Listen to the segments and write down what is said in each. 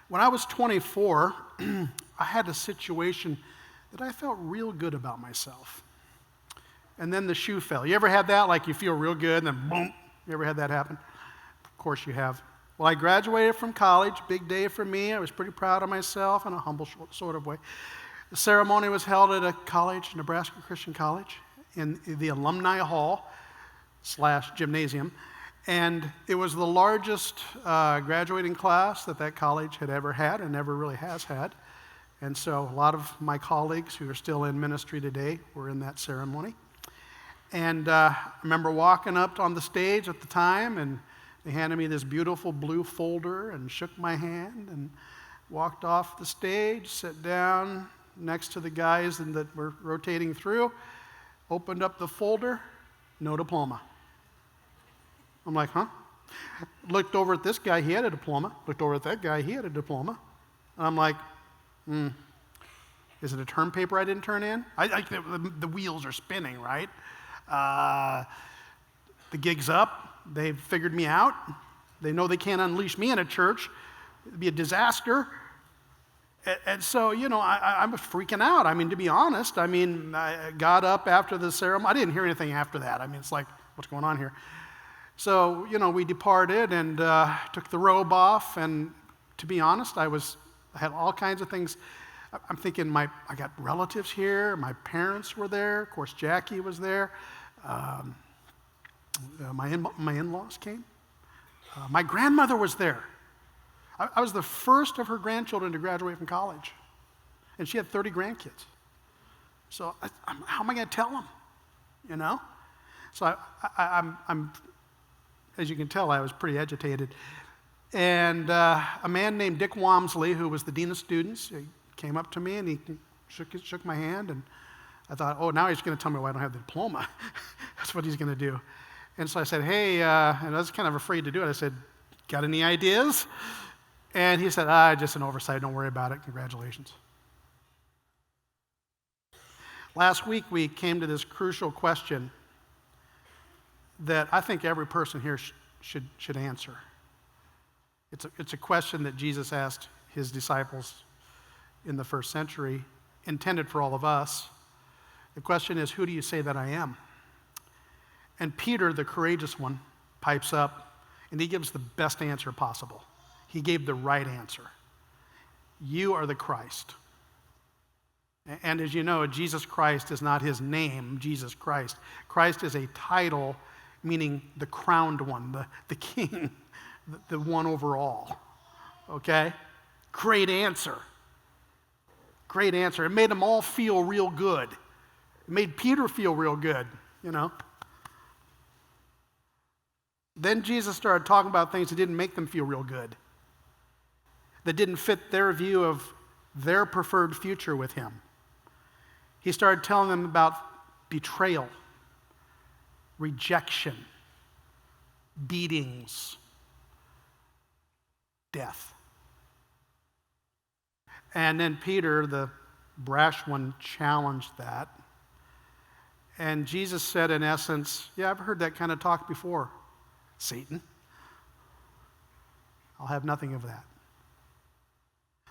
When I was 24, I had a situation that I felt real good about myself. And then the shoe fell. You ever had that? Like you feel real good and then boom. You ever had that happen? Of course you have. Well, I graduated from college, big day for me. I was pretty proud of myself in a humble sort of way. The ceremony was held at a college, Nebraska Christian College, in the alumni hall / gymnasium. And it was the largest graduating class that college had ever had and never really has had. And so a lot of my colleagues who are still in ministry today were in that ceremony. And I remember walking up on the stage at the time, and they handed me this beautiful blue folder and shook my hand and walked off the stage, sat down next to the guys that were rotating through, opened up the folder, no diploma. I'm like, huh? Looked over at this guy, he had a diploma. Looked over at that guy, he had a diploma. And I'm like, is it a term paper I didn't turn in? The wheels are spinning, right? The gig's up. They've figured me out. They know they can't unleash me in a church. It'd be a disaster. And so, I'm freaking out. I mean, to be honest, I got up after the ceremony. I didn't hear anything after that. It's like, what's going on here? So, we departed and took the robe off. And to be honest, I had all kinds of things. I'm thinking I got relatives here. My parents were there. Of course, Jackie was there. My in-laws came. My grandmother was there. I was the first of her grandchildren to graduate from college. And she had 30 grandkids. So how am I going to tell them? So I'm, as you can tell, I was pretty agitated. And a man named Dick Wamsley, who was the dean of students, he came up to me and he shook my hand. And I thought, oh, now he's going to tell me why I don't have the diploma. That's what he's going to do. And so I said, hey, and I was kind of afraid to do it. I said, got any ideas? And he said, just an oversight. Don't worry about it. Congratulations. Last week, we came to this crucial question that I think every person here should answer. It's a question that Jesus asked his disciples in the first century, intended for all of us. The question is, who do you say that I am? And Peter, the courageous one, pipes up, and he gives the best answer possible. He gave the right answer. You are the Christ. And as you know, Jesus Christ is not his name, Jesus Christ. Christ is a title, meaning the crowned one, the king, the one over all. Okay? Great answer. Great answer. It made them all feel real good. It made Peter feel real good, Then Jesus started talking about things that didn't make them feel real good, that didn't fit their view of their preferred future with him. He started telling them about betrayal, rejection, beatings, death. And then Peter, the brash one, challenged that. And Jesus said, in essence, yeah, I've heard that kind of talk before, Satan. I'll have nothing of that.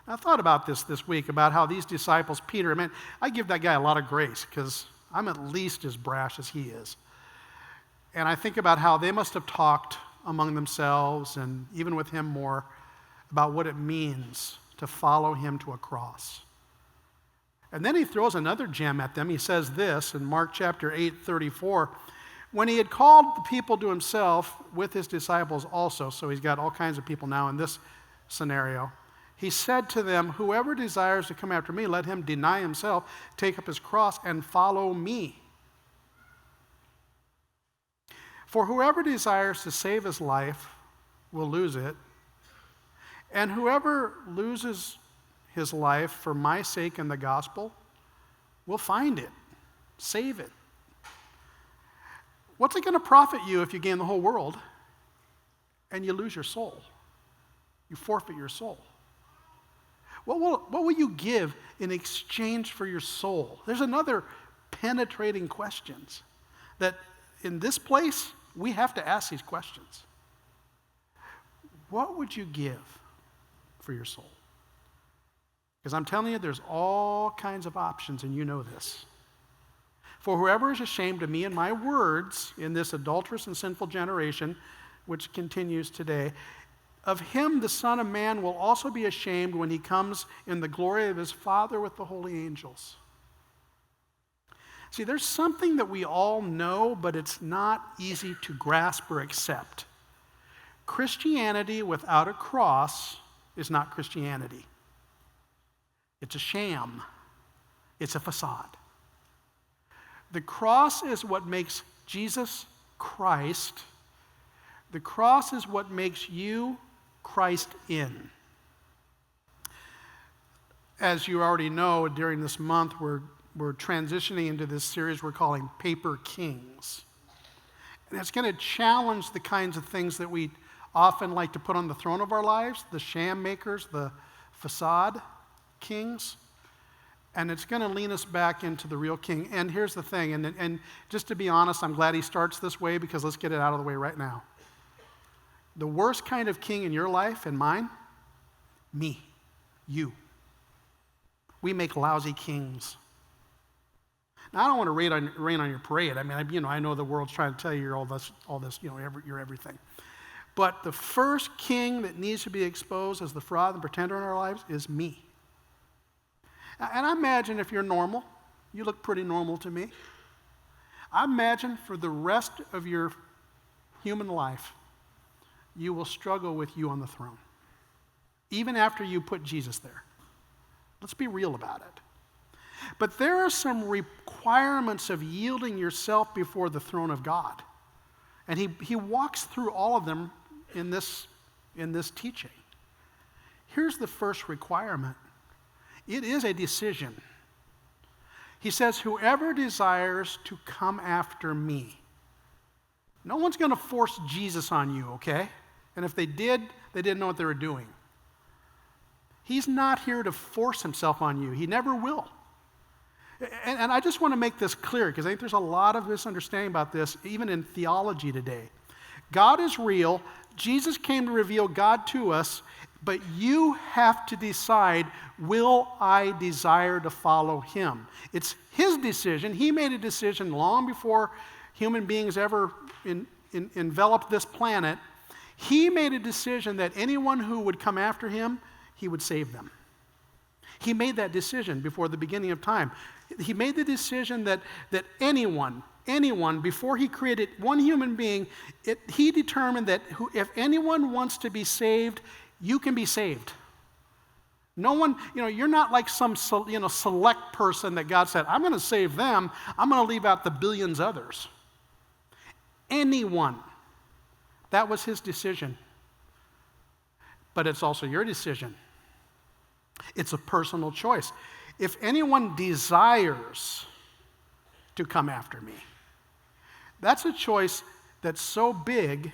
I thought about this week, about how these disciples, Peter, I give that guy a lot of grace because I'm at least as brash as he is. And I think about how they must have talked among themselves and even with him more about what it means to follow him to a cross. And then he throws another gem at them. He says this in Mark chapter 8:34, when he had called the people to himself with his disciples also, so he's got all kinds of people now in this scenario, he said to them, whoever desires to come after me, let him deny himself, take up his cross, and follow me. For whoever desires to save his life will lose it, and whoever loses his life for my sake and the gospel will find it, save it. What's it going to profit you if you gain the whole world and you lose your soul? You forfeit your soul. What will you give in exchange for your soul? There's another penetrating questions that in this place we have to ask these questions. What would you give for your soul? Because I'm telling you, there's all kinds of options, and you know this. For whoever is ashamed of me and my words in this adulterous and sinful generation, which continues today, of him the Son of Man will also be ashamed when he comes in the glory of his Father with the holy angels. See, there's something that we all know, but it's not easy to grasp or accept. Christianity without a cross is not Christianity. It's a sham. It's a facade. The cross is what makes Jesus Christ. The cross is what makes you Christ in. As you already know, during this month, we're transitioning into this series we're calling Paper Kings. And it's going to challenge the kinds of things that we often like to put on the throne of our lives, the sham makers, the facade kings. And it's going to lean us back into the real king. And here's the thing, and just to be honest, I'm glad he starts this way, because let's get it out of the way right now. The worst kind of king in your life and mine, me, you. We make lousy kings. Now, I don't want to rain on your parade. I mean, I know the world's trying to tell you you're all this, you're everything. But the first king that needs to be exposed as the fraud and pretender in our lives is me. And I imagine if you're normal, you look pretty normal to me. I imagine for the rest of your human life, you will struggle with you on the throne, even after you put Jesus there. Let's be real about it. But there are some requirements of yielding yourself before the throne of God. And he walks through all of them in this teaching. Here's the first requirement. It is a decision. He says, whoever desires to come after me. No one's going to force Jesus on you, okay? And if they did, they didn't know what they were doing. He's not here to force himself on you. He never will. And I just want to make this clear, because I think there's a lot of misunderstanding about this, even in theology today. God is real. Jesus came to reveal God to us, but you have to decide, will I desire to follow him? It's his decision. He made a decision long before human beings ever enveloped this planet. He made a decision that anyone who would come after him, he would save them. He made that decision before the beginning of time. He made the decision that anyone, before he created one human being, he determined that if anyone wants to be saved, you can be saved. No one, you're not like some select person that God said, I'm going to save them, I'm going to leave out the billions others. Anyone. That was his decision. But it's also your decision. It's a personal choice. If anyone desires to come after me, that's a choice that's so big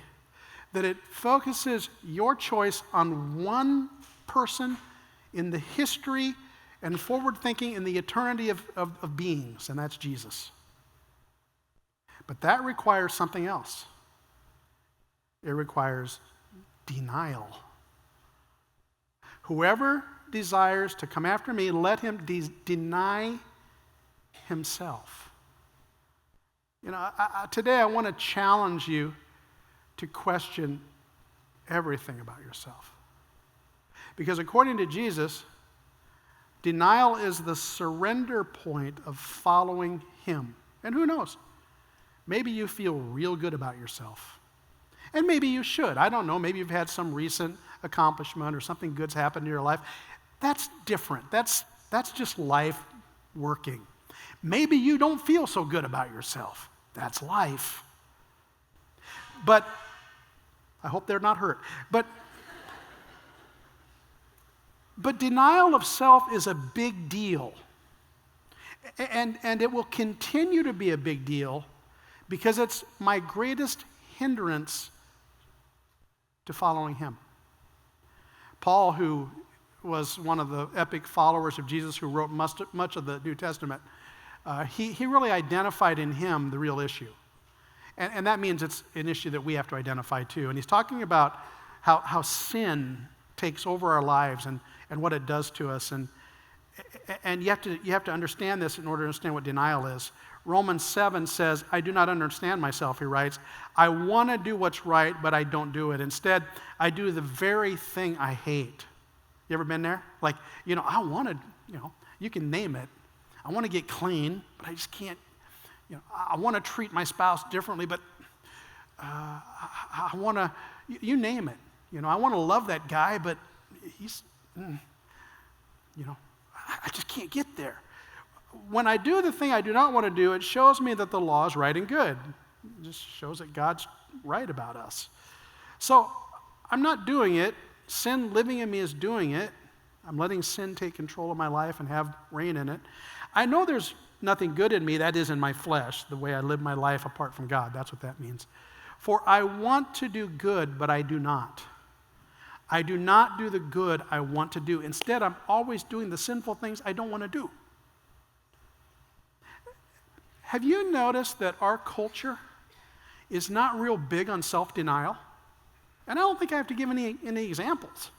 that it focuses your choice on one person in the history and forward thinking in the eternity of beings, and that's Jesus. But that requires something else. It requires denial. Whoever desires to come after me, let him deny himself. Today I want to challenge you to question everything about yourself. Because according to Jesus, denial is the surrender point of following him. And who knows? Maybe you feel real good about yourself. And maybe you should. I don't know. Maybe you've had some recent accomplishment or something good's happened in your life. That's different. That's just life working. Maybe you don't feel so good about yourself. That's life. But I hope they're not hurt. But denial of self is a big deal. And it will continue to be a big deal because it's my greatest hindrance to following him. Paul, who was one of the epic followers of Jesus who wrote much of the New Testament, he really identified in him the real issue. And that means it's an issue that we have to identify too. And he's talking about how sin takes over our lives and what it does to us. And And you have to understand this in order to understand what denial is. Romans 7 says, I do not understand myself, he writes. I want to do what's right, but I don't do it. Instead, I do the very thing I hate. You ever been there? Like, I want to, you can name it. I want to get clean, but I just can't. I want to treat my spouse differently, but I want to, you name it. I want to love that guy, but he's, I just can't get there. When I do the thing I do not want to do, it shows me that the law is right and good. It just shows that God's right about us. So I'm not doing it. Sin living in me is doing it. I'm letting sin take control of my life and have reign in it. I know there's nothing good in me, that is in my flesh, the way I live my life apart from God. That's what that means. For I want to do good, but I do not. I do not do the good I want to do. Instead, I'm always doing the sinful things I don't want to do. Have you noticed that our culture is not real big on self-denial? And I don't think I have to give any examples.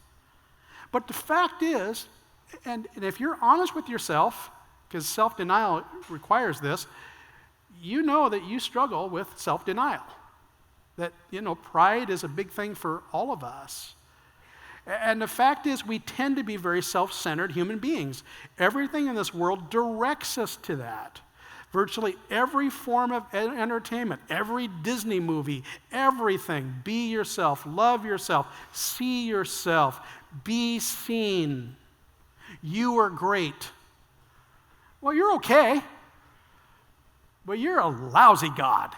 But the fact is, and if you're honest with yourself, because self-denial requires this, you know that you struggle with self-denial. That, pride is a big thing for all of us. And the fact is, we tend to be very self-centered human beings. Everything in this world directs us to that. Virtually every form of entertainment, every Disney movie, everything. Be yourself, love yourself, see yourself, be seen. You are great. Well, you're okay, but you're a lousy God.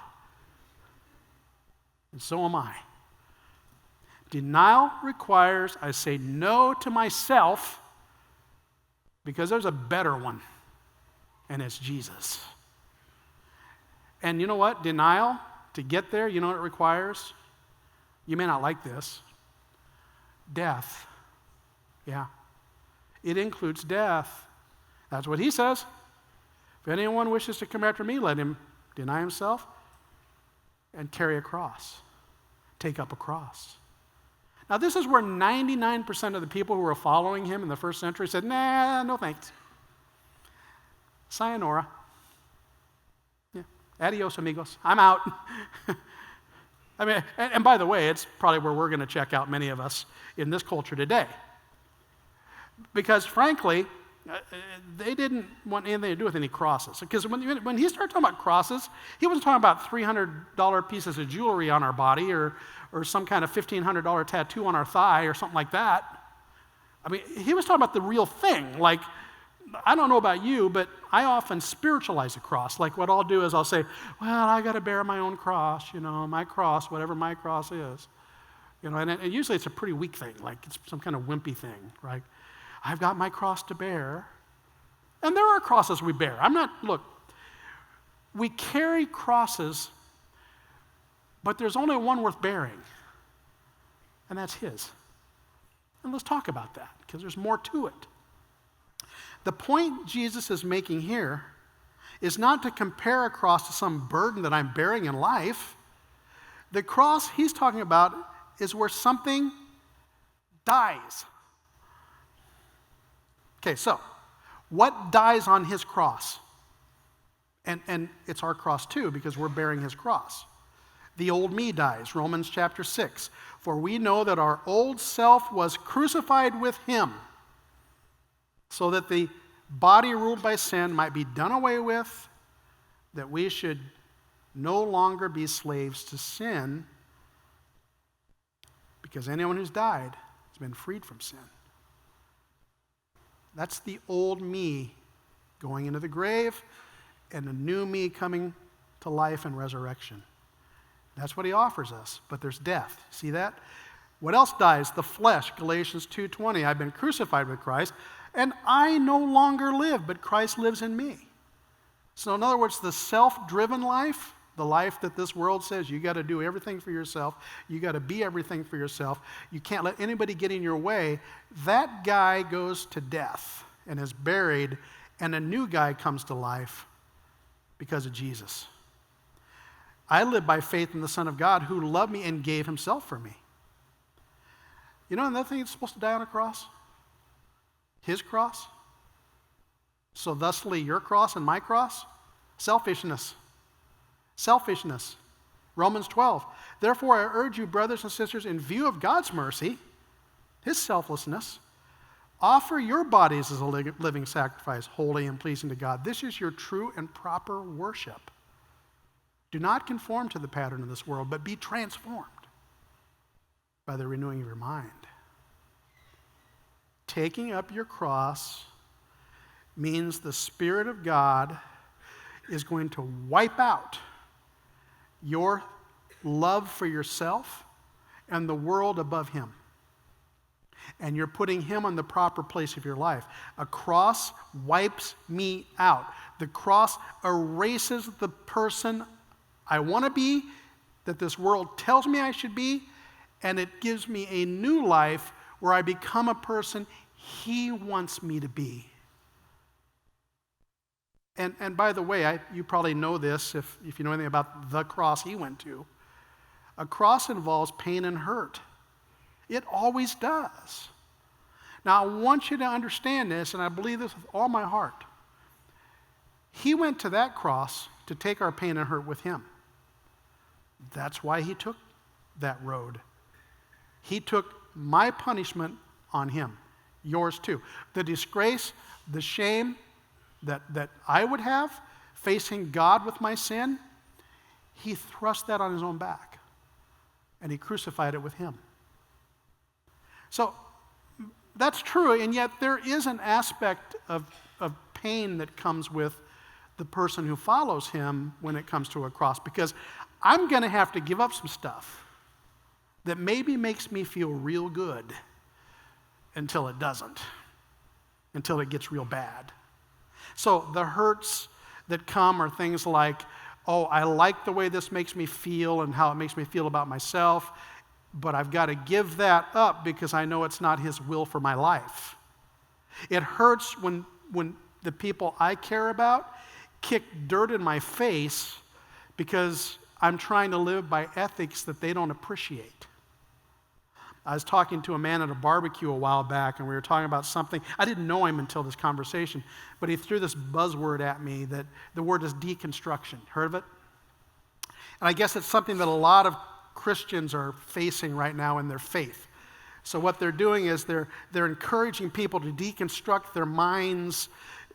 And so am I. Denial requires I say no to myself because there's a better one, and it's Jesus. And you know what? Denial, to get there, you know what it requires? You may not like this. Death. Yeah. It includes death. That's what he says. If anyone wishes to come after me, let him deny himself and carry a cross. Take up a cross. Now, this is where 99% of the people who were following him in the first century said, nah, no thanks. Sayonara. Yeah. Adios, amigos. I'm out. I mean, and by the way, it's probably where we're going to check out, many of us, in this culture today. Because frankly, they didn't want anything to do with any crosses. Because when he started talking about crosses, he wasn't talking about $300 pieces of jewelry on our body or some kind of $1,500 tattoo on our thigh or something like that. I mean, he was talking about the real thing. Like, I don't know about you, but I often spiritualize a cross. Like what I'll do is I'll say, well, I got to bear my own cross, my cross, whatever my cross is. And usually it's a pretty weak thing, like it's some kind of wimpy thing, right? I've got my cross to bear. And there are crosses we bear. Look, we carry crosses, but there's only one worth bearing, and that's his. And let's talk about that, because there's more to it. The point Jesus is making here is not to compare a cross to some burden that I'm bearing in life. The cross he's talking about is where something dies. Okay, so what dies on his cross? And it's our cross too, because we're bearing his cross. The old me dies, Romans chapter 6. For we know that our old self was crucified with him, so that the body ruled by sin might be done away with, that we should no longer be slaves to sin, because anyone who's died has been freed from sin. That's the old me going into the grave and the new me coming to life and resurrection. That's what he offers us, but there's death. See that? What else dies? The flesh, Galatians 2:20. I've been crucified with Christ, and I no longer live, but Christ lives in me. So in other words, the self-driven life, the life that this world says you got to do everything for yourself, you got to be everything for yourself, you can't let anybody get in your way, that guy goes to death and is buried, and a new guy comes to life because of Jesus. I live by faith in the Son of God who loved me and gave himself for me. You know another thing that's supposed to die on a cross? His cross? So thusly, your cross and my cross? Selfishness. Selfishness. Romans 12. Therefore, I urge you, brothers and sisters, in view of God's mercy, his selflessness, offer your bodies as a living sacrifice, holy and pleasing to God. This is your true and proper worship. Do not conform to the pattern of this world, but be transformed by the renewing of your mind. Taking up your cross means the Spirit of God is going to wipe out your love for yourself and the world above him. And you're putting him on the proper place of your life. A cross wipes me out. The cross erases the person I want to be, that this world tells me I should be, and it gives me a new life where I become a person he wants me to be. And by the way, you probably know this if you know anything about the cross he went to. A cross involves pain and hurt. It always does. Now, I want you to understand this, and I believe this with all my heart. He went to that cross to take our pain and hurt with him. That's why he took that road. He took my punishment on him, yours too. The disgrace, the shame that I would have, facing God with my sin, he thrust that on his own back, and he crucified it with him. So that's true, and yet there is an aspect of pain that comes with the person who follows him when it comes to a cross, because I'm going to have to give up some stuff that maybe makes me feel real good until it doesn't, until it gets real bad. So the hurts that come are things like, oh, I like the way this makes me feel and how it makes me feel about myself, but I've got to give that up because I know it's not his will for my life. It hurts when the people I care about kick dirt in my face because I'm trying to live by ethics that they don't appreciate. I was talking to a man at a barbecue a while back, and we were talking about something. I didn't know him until this conversation, but he threw this buzzword at me that the word is deconstruction. Heard of it? And I guess it's something that a lot of Christians are facing right now in their faith. So what they're doing is they're encouraging people to deconstruct their minds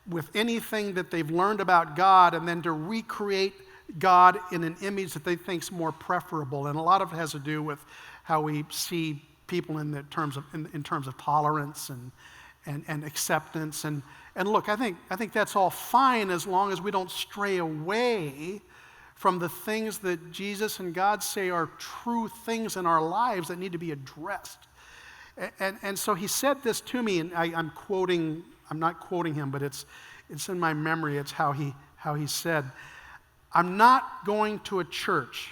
with anything that they've learned about God and then to recreate God in an image that they think is more preferable. And a lot of it has to do with how we see people in terms of tolerance and acceptance. And look, I think that's all fine as long as we don't stray away from the things that Jesus and God say are true things in our lives that need to be addressed. And so he said this to me, and I'm not quoting him, but it's in my memory. It's how he said, I'm not going to a church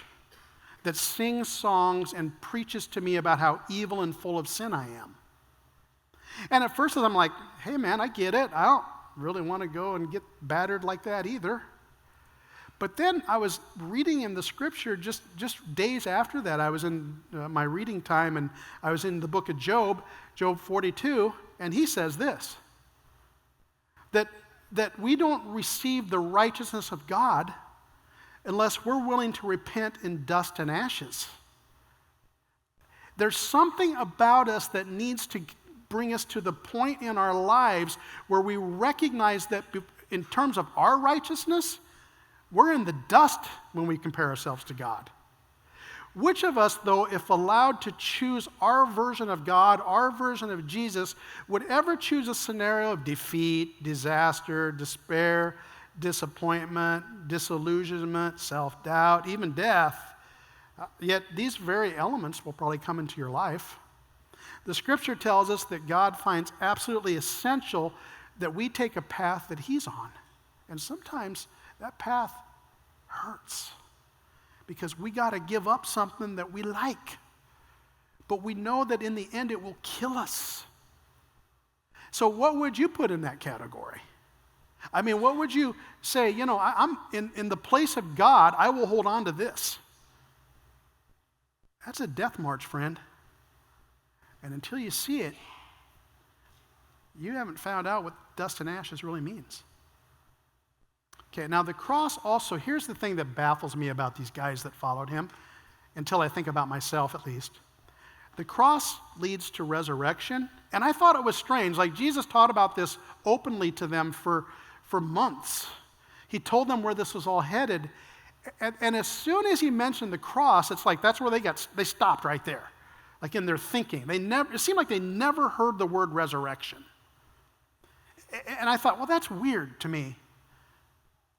that sings songs and preaches to me about how evil and full of sin I am. And at first I'm like, hey man, I get it. I don't really want to go and get battered like that either. But then I was reading in the scripture just days after that. I was in my reading time, and I was in the book of Job, Job 42, and he says this, that we don't receive the righteousness of God unless we're willing to repent in dust and ashes. There's something about us that needs to bring us to the point in our lives where we recognize that in terms of our righteousness, we're in the dust when we compare ourselves to God. Which of us, though, if allowed to choose our version of God, our version of Jesus, would ever choose a scenario of defeat, disaster, despair, disappointment, disillusionment, self-doubt, even death? Yet these very elements will probably come into your life. The scripture tells us that God finds absolutely essential that we take a path that he's on. And sometimes that path hurts because we got to give up something that we like. But we know that in the end it will kill us. So what would you put in that category? I mean, what would you say, I'm in the place of God, I will hold on to this. That's a death march, friend. And until you see it, you haven't found out what dust and ashes really means. Okay, now the cross also, here's the thing that baffles me about these guys that followed him, until I think about myself at least. The cross leads to resurrection, and I thought it was strange. Like Jesus taught about this openly to them for months. He told them where this was all headed, and as soon as he mentioned the cross, it's like that's where they stopped right there, like in their thinking. It seemed like they never heard the word resurrection. And I thought, well, that's weird to me,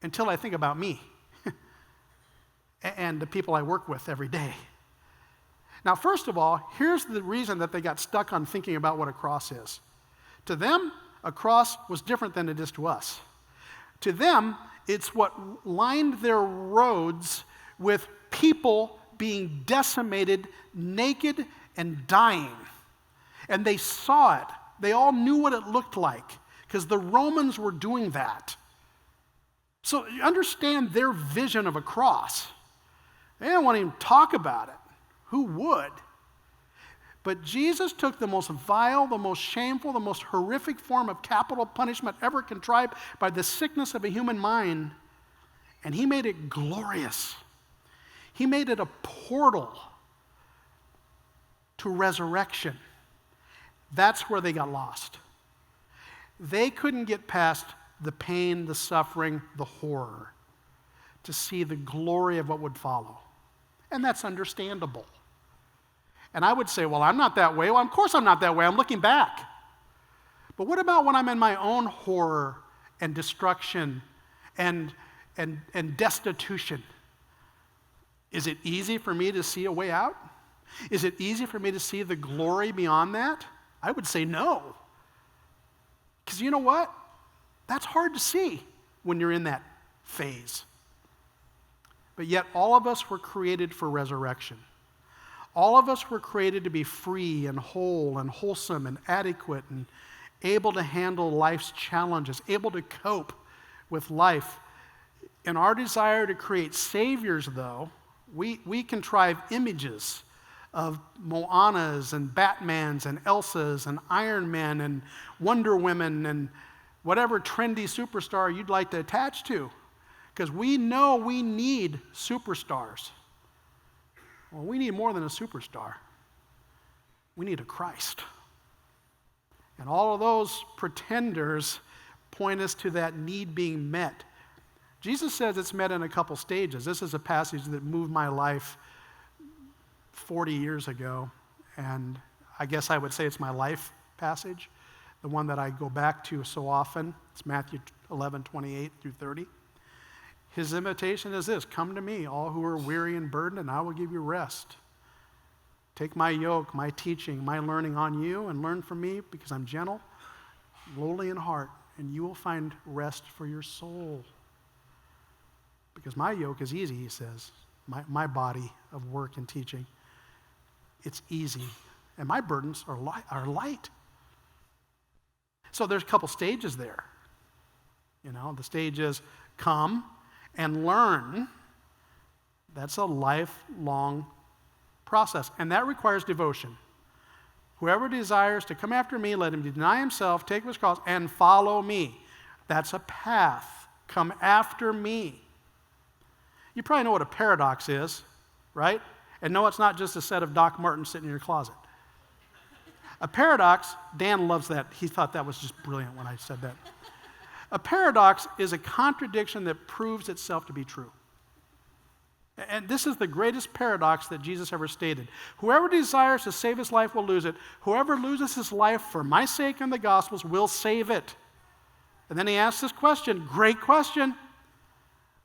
until I think about me and the people I work with every day. Now, first of all, here's the reason that they got stuck on thinking about what a cross is. To them, a cross was different than it is to us. To them, it's what lined their roads with people being decimated, naked, and dying. And they saw it. They all knew what it looked like because the Romans were doing that. So you understand their vision of a cross. They didn't want to even talk about it. Who would? But Jesus took the most vile, the most shameful, the most horrific form of capital punishment ever contrived by the sickness of a human mind, and he made it glorious. He made it a portal to resurrection. That's where they got lost. They couldn't get past the pain, the suffering, the horror to see the glory of what would follow. And that's understandable. And I would say, well, I'm not that way. Well, of course I'm not that way. I'm looking back. But what about when I'm in my own horror and destruction and destitution? Is it easy for me to see a way out? Is it easy for me to see the glory beyond that? I would say no. Because you know what? That's hard to see when you're in that phase. But yet all of us were created for resurrection. All of us were created to be free and whole and wholesome and adequate and able to handle life's challenges, able to cope with life. In our desire to create saviors, though, we contrive images of Moanas and Batmans and Elsas and Iron Men and Wonder Women and whatever trendy superstar you'd like to attach to. Because we know we need superstars. Well, we need more than a superstar. We need a Christ. And all of those pretenders point us to that need being met. Jesus says it's met in a couple stages. This is a passage that moved my life 40 years ago, and I guess I would say it's my life passage, the one that I go back to so often. It's Matthew 11:28 through 30. His invitation is this: come to me, all who are weary and burdened, and I will give you rest. Take my yoke, my teaching, my learning on you, and learn from me, because I'm gentle, lowly in heart, and you will find rest for your soul. Because my yoke is easy, he says, my body of work and teaching. It's easy, and my burdens are light. So there's a couple stages there. You know, the stage is come and learn. That's a lifelong process, and that requires devotion. Whoever desires to come after me, let him deny himself, take his cross, and follow me. That's a path. Come after me. You probably know what a paradox is, right? And no, it's not just a set of Doc Martens sitting in your closet. A paradox, Dan loves that. He thought that was just brilliant when I said that. A paradox is a contradiction that proves itself to be true. And this is the greatest paradox that Jesus ever stated. Whoever desires to save his life will lose it. Whoever loses his life for my sake and the gospel's will save it. And then he asks this question, great question.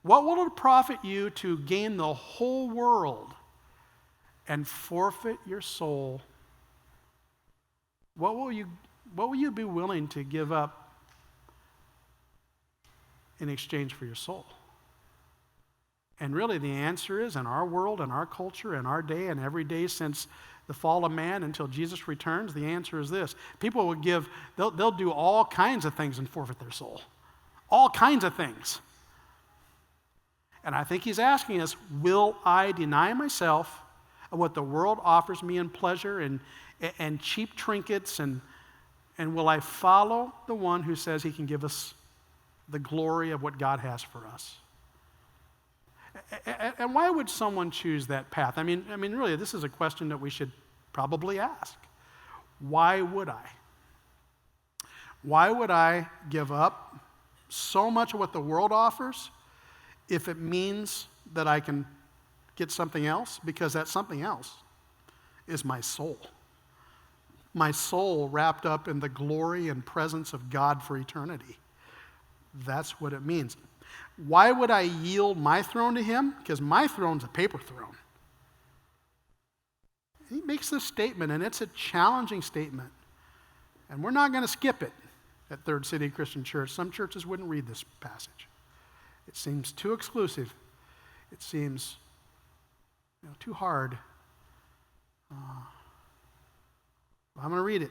What will it profit you to gain the whole world and forfeit your soul? What will you be willing to give up in exchange for your soul? And really the answer is, in our world, in our culture, in our day, and every day since the fall of man until Jesus returns, the answer is this. People will they'll do all kinds of things and forfeit their soul. All kinds of things. And I think he's asking us, will I deny myself of what the world offers me in pleasure and cheap trinkets, and will I follow the one who says he can give us the glory of what God has for us. And why would someone choose that path? I mean, really, this is a question that we should probably ask. Why would I? Why would I give up so much of what the world offers if it means that I can get something else? Because that something else is my soul. My soul wrapped up in the glory and presence of God for eternity. That's what it means. Why would I yield my throne to him? Because my throne's a paper throne. He makes this statement, and it's a challenging statement. And we're not going to skip it at Third City Christian Church. Some churches wouldn't read this passage. It seems too exclusive. It seems too hard. I'm going to read it.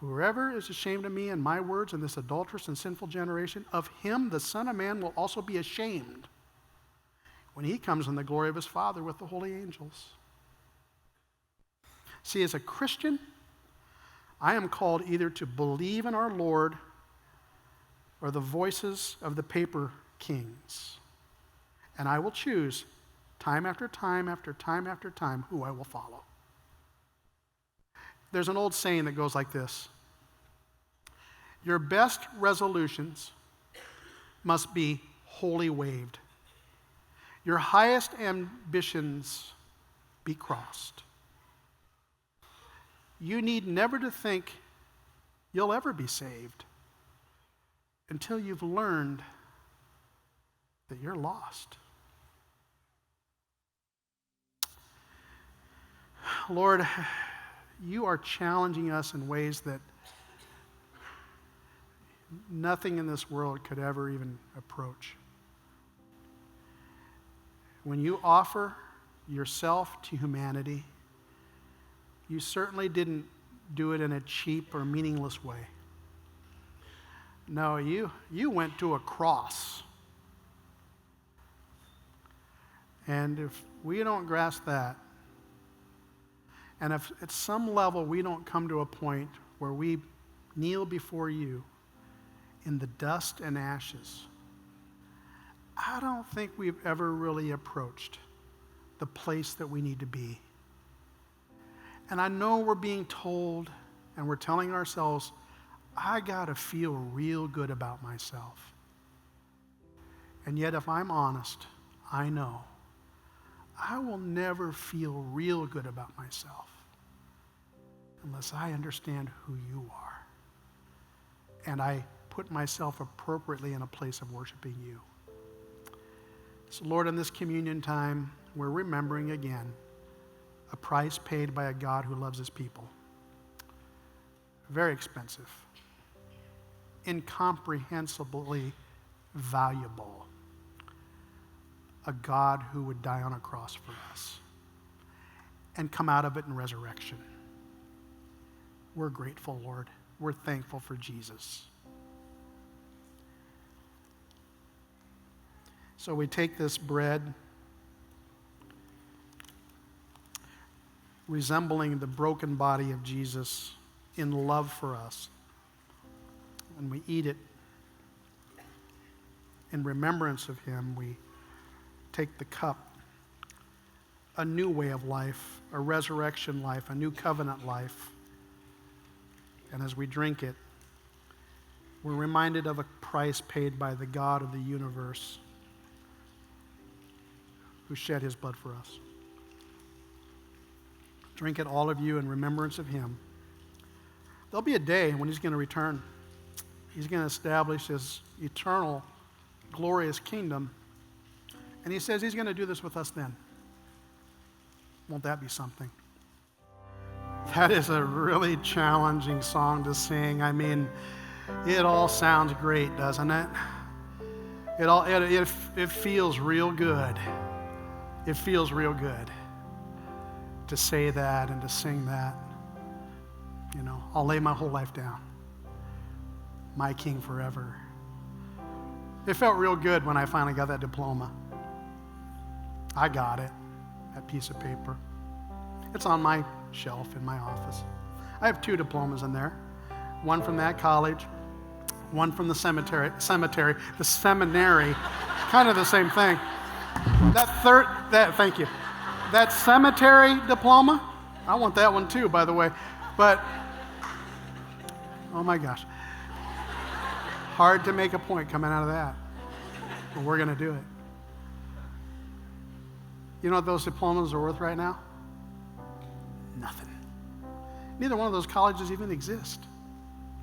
Whoever is ashamed of me and my words in this adulterous and sinful generation, of him the Son of Man will also be ashamed when he comes in the glory of his Father with the holy angels. See, as a Christian, I am called either to believe in our Lord or the voices of the paper kings. And I will choose time after time after time after time who I will follow. There's an old saying that goes like this: your best resolutions must be wholly waived. Your highest ambitions be crossed. You need never to think you'll ever be saved until you've learned that you're lost. Lord, you are challenging us in ways that nothing in this world could ever even approach. When you offer yourself to humanity, you certainly didn't do it in a cheap or meaningless way. No, you went to a cross. And if we don't grasp that, and if at some level we don't come to a point where we kneel before you in the dust and ashes, I don't think we've ever really approached the place that we need to be. And I know we're being told and we're telling ourselves, I got to feel real good about myself. And yet, if I'm honest, I know I will never feel real good about myself unless I understand who you are. And I put myself appropriately in a place of worshiping you. So Lord, in this communion time, we're remembering again a price paid by a God who loves his people. Very expensive. Incomprehensibly valuable. A God who would die on a cross for us and come out of it in resurrection. We're grateful, Lord. We're thankful for Jesus. So we take this bread, resembling the broken body of Jesus in love for us, and we eat it in remembrance of him. We take the cup, a new way of life, a resurrection life, a new covenant life. And as we drink it, we're reminded of a price paid by the God of the universe who shed his blood for us. Drink it, all of you, in remembrance of him. There'll be a day when he's going to return. He's going to establish his eternal, glorious kingdom. And he says he's going to do this with us then. Won't that be something? That is a really challenging song to sing. I mean, it all sounds great, doesn't it? It feels real good. It feels real good to say that and to sing that. You know, I'll lay my whole life down. My King forever. It felt real good when I finally got that diploma. I got it, that piece of paper. It's on my shelf in my office. I have 2 diplomas in there. One from that college, one from the seminary, the seminary, kind of the same thing. Thank you. That cemetery diploma, I want that one too, by the way. But, oh my gosh. Hard to make a point coming out of that. But we're going to do it. You know what those diplomas are worth right now? Nothing. Neither one of those colleges even exist.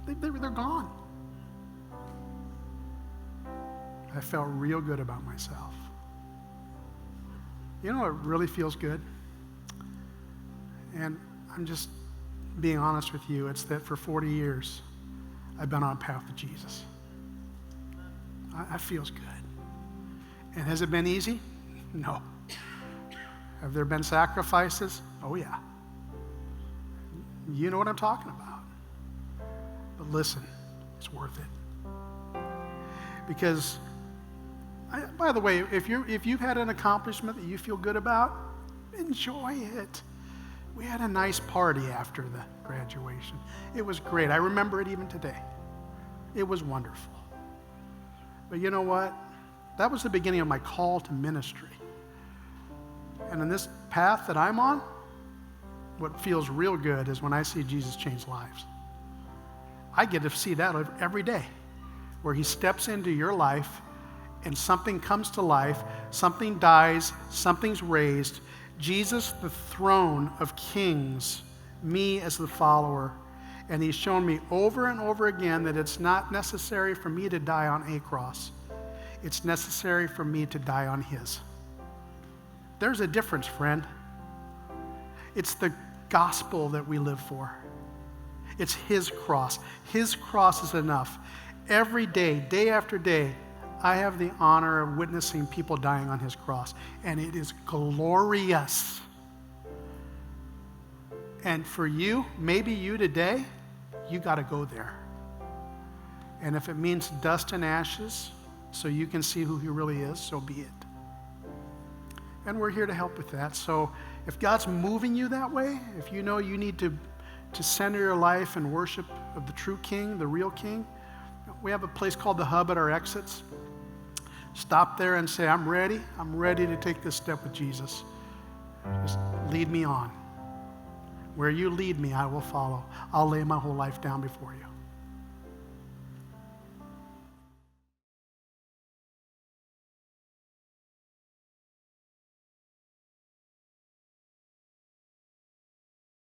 They're gone. I felt real good about myself. You know what really feels good? And I'm just being honest with you. It's that for 40 years, I've been on a path to Jesus. It feels good. And has it been easy? No. Have there been sacrifices? Oh, yeah. You know what I'm talking about. But listen, it's worth it. Because, by the way, if you've had an accomplishment that you feel good about, enjoy it. We had a nice party after the graduation. It was great. I remember it even today. It was wonderful. But you know what? That was the beginning of my call to ministry. And in this path that I'm on, what feels real good is when I see Jesus change lives. I get to see that every day, where he steps into your life and something comes to life, something dies, something's raised. Jesus, the throne of kings, me as the follower. And he's shown me over and over again that it's not necessary for me to die on a cross. It's necessary for me to die on his. There's a difference, friend. It's the gospel that we live for. It's his cross. His cross is enough. Every day, day after day, I have the honor of witnessing people dying on his cross, and it is glorious. And for you, maybe you today, you got to go there. And if it means dust and ashes so you can see who he really is, so be it. And we're here to help with that. So if God's moving you that way, if you know you need to center your life in worship of the true King, the real King, we have a place called The Hub at our exits. Stop there and say, I'm ready to take this step with Jesus. Just lead me on. Where you lead me, I will follow. I'll lay my whole life down before you.